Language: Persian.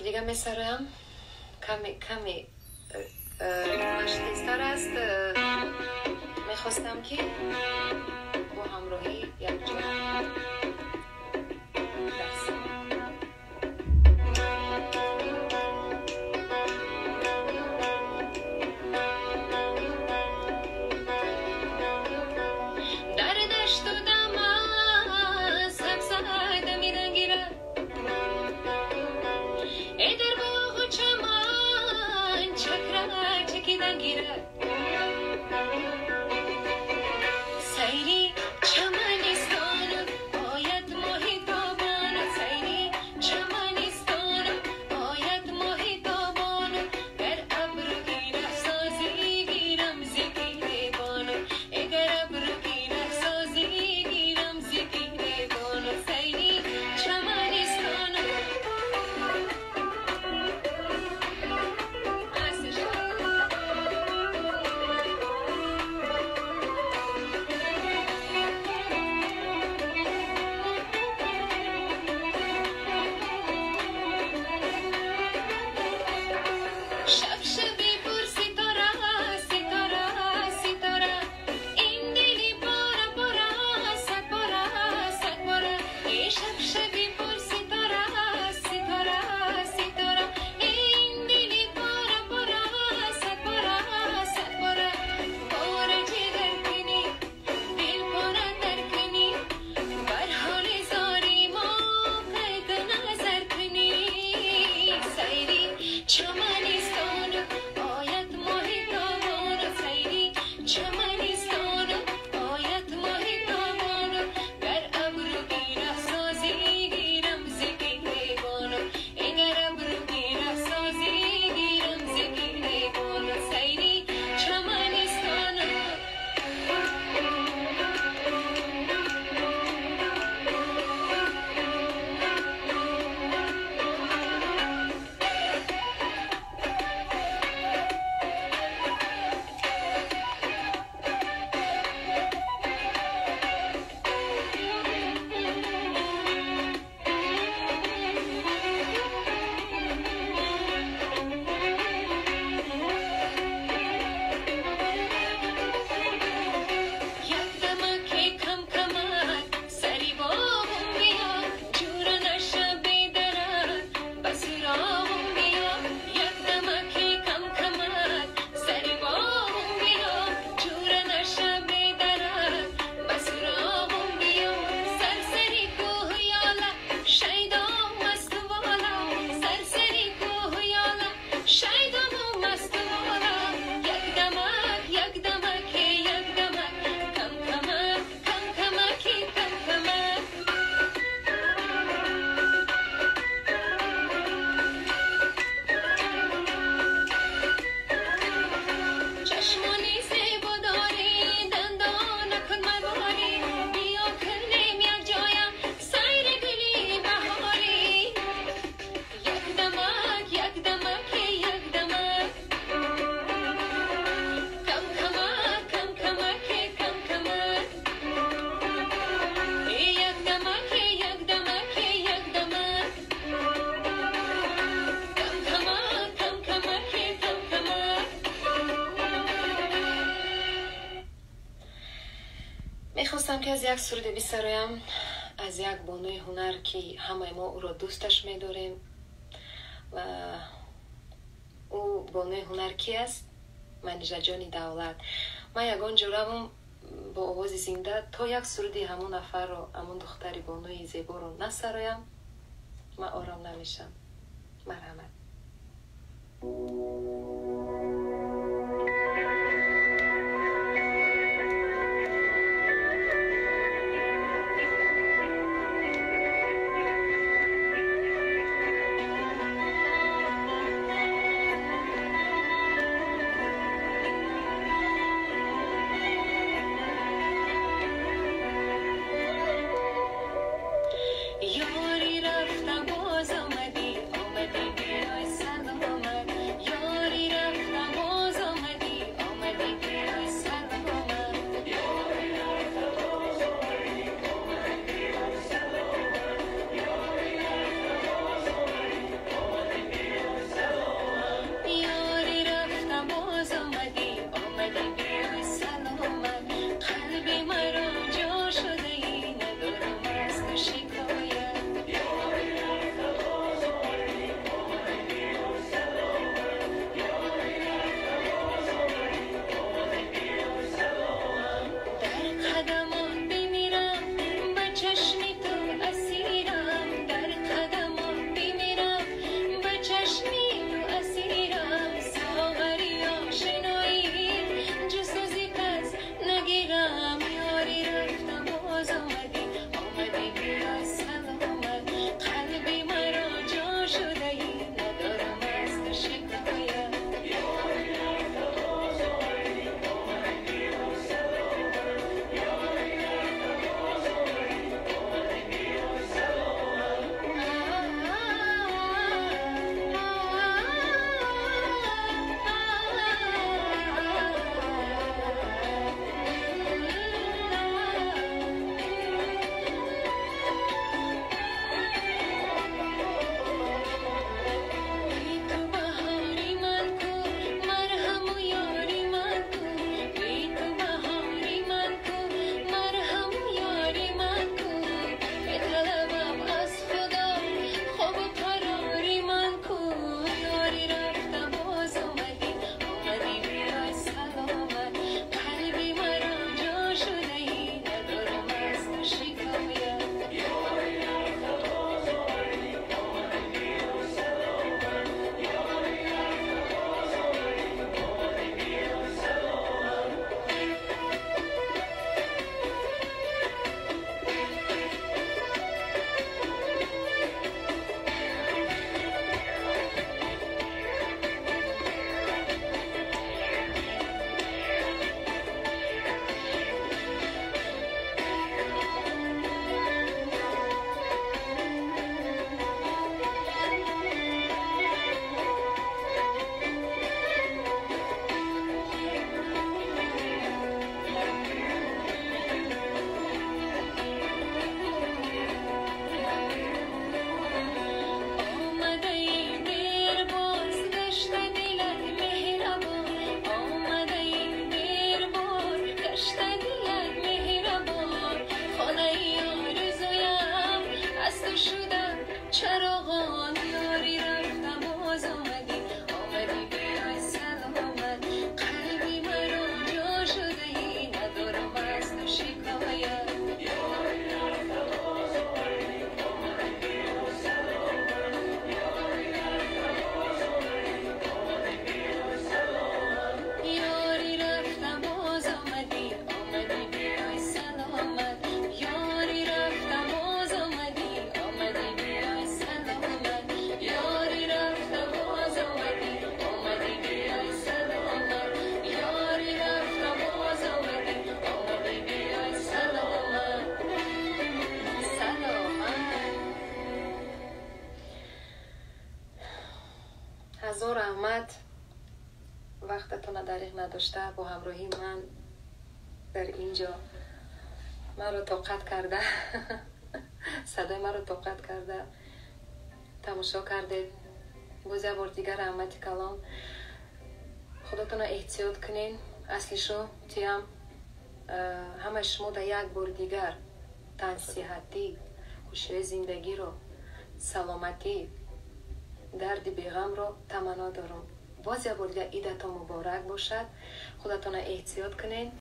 دیگه میسرم کمی مشتیستر است. میخواستم که با همراهی یک جا خواستم که از یک سرود بسرایم از یک بانوی هنر که همه ما او را دوستش می‌داریم و او بانوی هنر کی است؟ منیژه جان دولت. من یگان جورم با آواز زنده تا یک سرودی همون نفر رو، همون دختری بانوی زیبا رو نسرایم من آرام نمیشم. مرحمت. هزار رحمت وقتتون دریغ نداشته با همراهی من در اینجا من رو طاقت کرده صدای من رو طاقت کرده تماشا کرده. باز یه بار دیگر رحمت کلام خودتون رو احتیاط کنین. اصلیشو تیم همه شما در یک بار دیگر تن صحتی، خوشی زندگی رو، سلامتی، درد بیغم رو تمنا دارم. باز یک بار دیگر عیدتان مبارک باشد. خودتان احتیاط کنین.